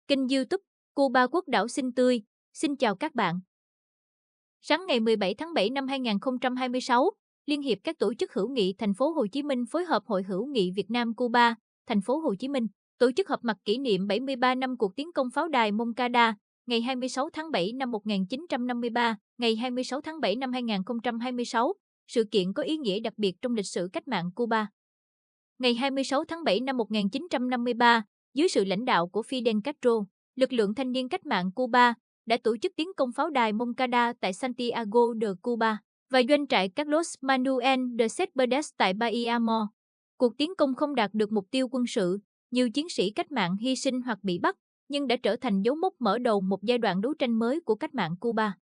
Kênh YouTube Cuba Quốc đảo xinh tươi. Xin chào các bạn. Sáng ngày 17 tháng 7 năm 2026, Liên hiệp các tổ chức hữu nghị thành phố Hồ Chí Minh phối hợp Hội hữu nghị Việt Nam Cuba, thành phố Hồ Chí Minh tổ chức họp mặt kỷ niệm 73 năm cuộc tiến công pháo đài Moncada, ngày 26 tháng 7 năm 1953, ngày 26 tháng 7 năm 2026. Sự kiện có ý nghĩa đặc biệt trong lịch sử cách mạng Cuba. Ngày 26 tháng 7 năm 1953, dưới sự lãnh đạo của Fidel Castro, lực lượng thanh niên cách mạng Cuba đã tổ chức tiến công pháo đài Moncada tại Santiago de Cuba và doanh trại Carlos Manuel de Céspedes tại Bahía Amor. Cuộc tiến công không đạt được mục tiêu quân sự, nhiều chiến sĩ cách mạng hy sinh hoặc bị bắt, nhưng đã trở thành dấu mốc mở đầu một giai đoạn đấu tranh mới của cách mạng Cuba.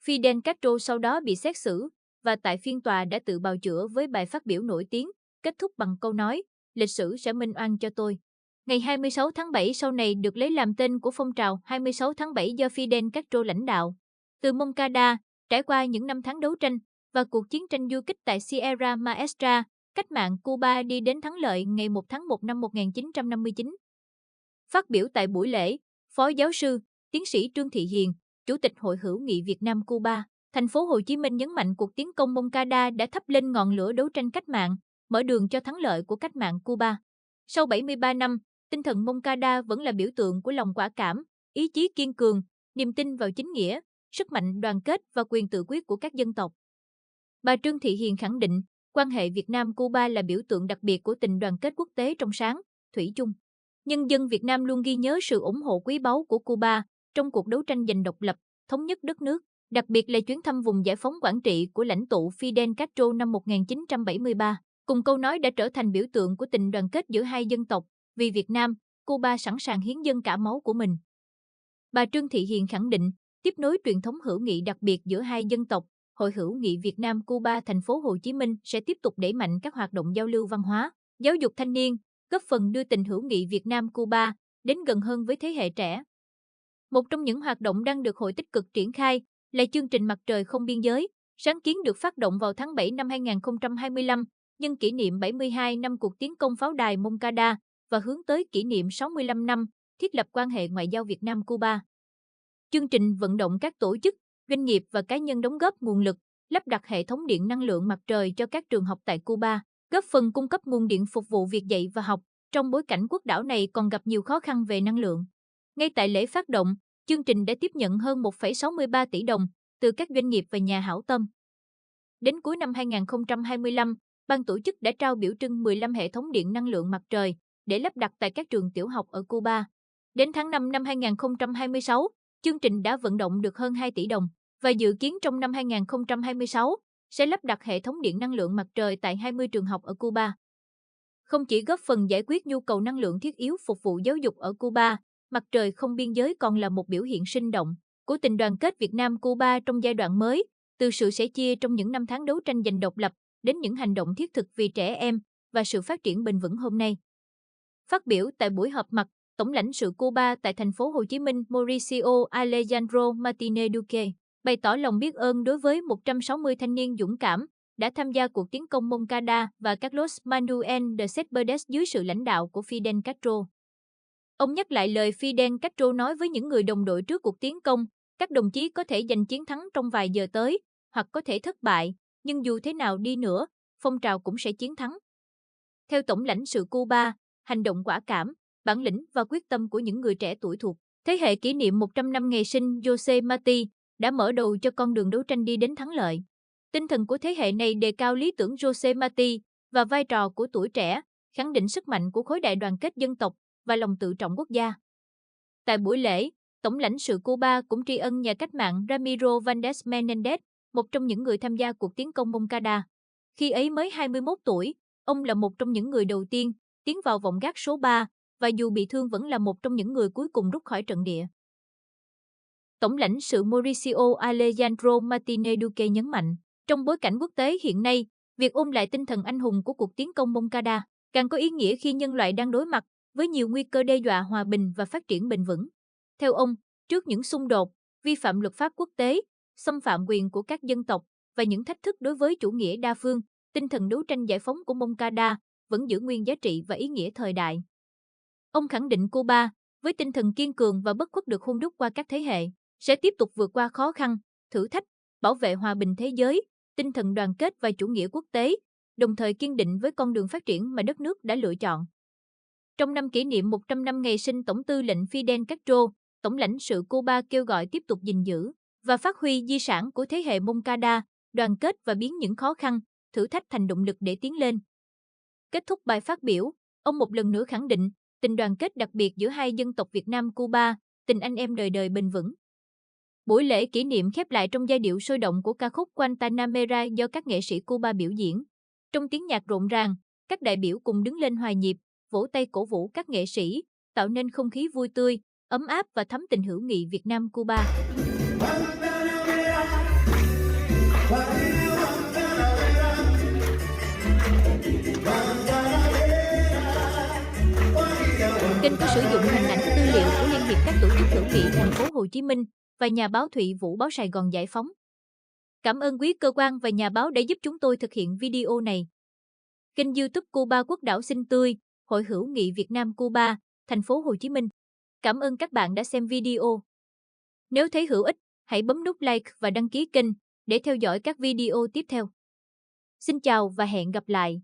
Fidel Castro sau đó bị xét xử, và tại phiên tòa đã tự bào chữa với bài phát biểu nổi tiếng, kết thúc bằng câu nói, lịch sử sẽ minh oan cho tôi. Ngày 26 tháng 7 sau này được lấy làm tên của phong trào 26 tháng 7 do Fidel Castro lãnh đạo. Từ Moncada, trải qua những năm tháng đấu tranh và cuộc chiến tranh du kích tại Sierra Maestra, cách mạng Cuba đi đến thắng lợi ngày 1 tháng 1 năm 1959. Phát biểu tại buổi lễ, Phó giáo sư, tiến sĩ Trương Thị Hiền, Chủ tịch Hội hữu nghị Việt Nam Cuba, thành phố Hồ Chí Minh nhấn mạnh cuộc tiến công Moncada đã thắp lên ngọn lửa đấu tranh cách mạng, mở đường cho thắng lợi của cách mạng Cuba. Sau 73 năm, tinh thần Moncada vẫn là biểu tượng của lòng quả cảm, ý chí kiên cường, niềm tin vào chính nghĩa, sức mạnh đoàn kết và quyền tự quyết của các dân tộc. Bà Trương Thị Hiền khẳng định, quan hệ Việt Nam-Cuba là biểu tượng đặc biệt của tình đoàn kết quốc tế trong sáng, thủy chung. Nhân dân Việt Nam luôn ghi nhớ sự ủng hộ quý báu của Cuba trong cuộc đấu tranh giành độc lập, thống nhất đất nước, đặc biệt là chuyến thăm vùng giải phóng Quảng Trị của lãnh tụ Fidel Castro năm 1973. Cùng câu nói đã trở thành biểu tượng của tình đoàn kết giữa hai dân tộc, vì Việt Nam, Cuba sẵn sàng hiến dâng cả máu của mình. Bà Trương Thị Hiền khẳng định, tiếp nối truyền thống hữu nghị đặc biệt giữa hai dân tộc, Hội hữu nghị Việt Nam Cuba thành phố Hồ Chí Minh sẽ tiếp tục đẩy mạnh các hoạt động giao lưu văn hóa, giáo dục thanh niên, góp phần đưa tình hữu nghị Việt Nam Cuba đến gần hơn với thế hệ trẻ. Một trong những hoạt động đang được hội tích cực triển khai là chương trình Mặt trời không biên giới, sáng kiến được phát động vào tháng 7 năm 2025, nhân kỷ niệm 72 năm cuộc tiến công pháo đài Moncada và hướng tới kỷ niệm 65 năm thiết lập quan hệ ngoại giao Việt Nam-Cuba. Chương trình vận động các tổ chức, doanh nghiệp và cá nhân đóng góp nguồn lực, lắp đặt hệ thống điện năng lượng mặt trời cho các trường học tại Cuba, góp phần cung cấp nguồn điện phục vụ việc dạy và học, trong bối cảnh quốc đảo này còn gặp nhiều khó khăn về năng lượng. Ngay tại lễ phát động, chương trình đã tiếp nhận hơn 1,63 tỷ đồng từ các doanh nghiệp và nhà hảo tâm. Đến cuối năm 2025, ban tổ chức đã trao biểu trưng 15 hệ thống điện năng lượng mặt trời để lắp đặt tại các trường tiểu học ở Cuba. Đến tháng 5 năm 2026, chương trình đã vận động được hơn 2 tỷ đồng và dự kiến trong năm 2026 sẽ lắp đặt hệ thống điện năng lượng mặt trời tại 20 trường học ở Cuba. Không chỉ góp phần giải quyết nhu cầu năng lượng thiết yếu phục vụ giáo dục ở Cuba, Mặt trời không biên giới còn là một biểu hiện sinh động của tình đoàn kết Việt Nam-Cuba trong giai đoạn mới, từ sự sẻ chia trong những năm tháng đấu tranh giành độc lập đến những hành động thiết thực vì trẻ em và sự phát triển bền vững hôm nay. Phát biểu tại buổi họp mặt, Tổng lãnh sự Cuba tại thành phố Hồ Chí Minh Mauricio Alejandro Martinez Duque bày tỏ lòng biết ơn đối với 160 thanh niên dũng cảm đã tham gia cuộc tiến công Moncada và Carlos Manuel de Céspedes dưới sự lãnh đạo của Fidel Castro. Ông nhắc lại lời Fidel Castro nói với những người đồng đội trước cuộc tiến công, các đồng chí có thể giành chiến thắng trong vài giờ tới, hoặc có thể thất bại, nhưng dù thế nào đi nữa, phong trào cũng sẽ chiến thắng. Theo Tổng lãnh sự Cuba, hành động quả cảm, bản lĩnh và quyết tâm của những người trẻ tuổi thuộc thế hệ kỷ niệm 100 năm ngày sinh Jose Marti đã mở đầu cho con đường đấu tranh đi đến thắng lợi. Tinh thần của thế hệ này đề cao lý tưởng Jose Marti và vai trò của tuổi trẻ, khẳng định sức mạnh của khối đại đoàn kết dân tộc và lòng tự trọng quốc gia. Tại buổi lễ, Tổng lãnh sự Cuba cũng tri ân nhà cách mạng Ramiro Valdés Menéndez, một trong những người tham gia cuộc tiến công Moncada. Khi ấy mới 21 tuổi, ông là một trong những người đầu tiên tiến vào vòng gác số 3 và dù bị thương vẫn là một trong những người cuối cùng rút khỏi trận địa. Tổng lãnh sự Mauricio Alejandro Martinez Duque nhấn mạnh, trong bối cảnh quốc tế hiện nay, việc ôn lại tinh thần anh hùng của cuộc tiến công Moncada càng có ý nghĩa khi nhân loại đang đối mặt với nhiều nguy cơ đe dọa hòa bình và phát triển bền vững. Theo ông, trước những xung đột, vi phạm luật pháp quốc tế, xâm phạm quyền của các dân tộc và những thách thức đối với chủ nghĩa đa phương, tinh thần đấu tranh giải phóng của Moncada vẫn giữ nguyên giá trị và ý nghĩa thời đại. Ông khẳng định Cuba, với tinh thần kiên cường và bất khuất được hun đúc qua các thế hệ, sẽ tiếp tục vượt qua khó khăn, thử thách, bảo vệ hòa bình thế giới, tinh thần đoàn kết và chủ nghĩa quốc tế, đồng thời kiên định với con đường phát triển mà đất nước đã lựa chọn. Trong năm kỷ niệm 100 năm ngày sinh Tổng tư lệnh Fidel Castro, Tổng lãnh sự Cuba kêu gọi tiếp tục gìn giữ và phát huy di sản của thế hệ Moncada, đoàn kết và biến những khó khăn, thử thách thành động lực để tiến lên. Kết thúc bài phát biểu, ông một lần nữa khẳng định tình đoàn kết đặc biệt giữa hai dân tộc Việt Nam-Cuba, tình anh em đời đời bền vững. Buổi lễ kỷ niệm khép lại trong giai điệu sôi động của ca khúc Guantanamera do các nghệ sĩ Cuba biểu diễn. Trong tiếng nhạc rộn ràng, các đại biểu cùng đứng lên hòa nhịp, vỗ tay cổ vũ các nghệ sĩ, tạo nên không khí vui tươi, ấm áp và thắm tình hữu nghị Việt Nam-Cuba. Kênh có sử dụng hình ảnh tư liệu của Liên hiệp các tổ chức hữu nghị thành phố Hồ Chí Minh và nhà báo Thụy Vũ báo Sài Gòn Giải phóng. Cảm ơn quý cơ quan và nhà báo đã giúp chúng tôi thực hiện video này. Kênh YouTube Cuba Quốc đảo xinh tươi, Hội hữu nghị Việt Nam Cuba, thành phố Hồ Chí Minh. Cảm ơn các bạn đã xem video. Nếu thấy hữu ích, hãy bấm nút like và đăng ký kênh để theo dõi các video tiếp theo. Xin chào và hẹn gặp lại.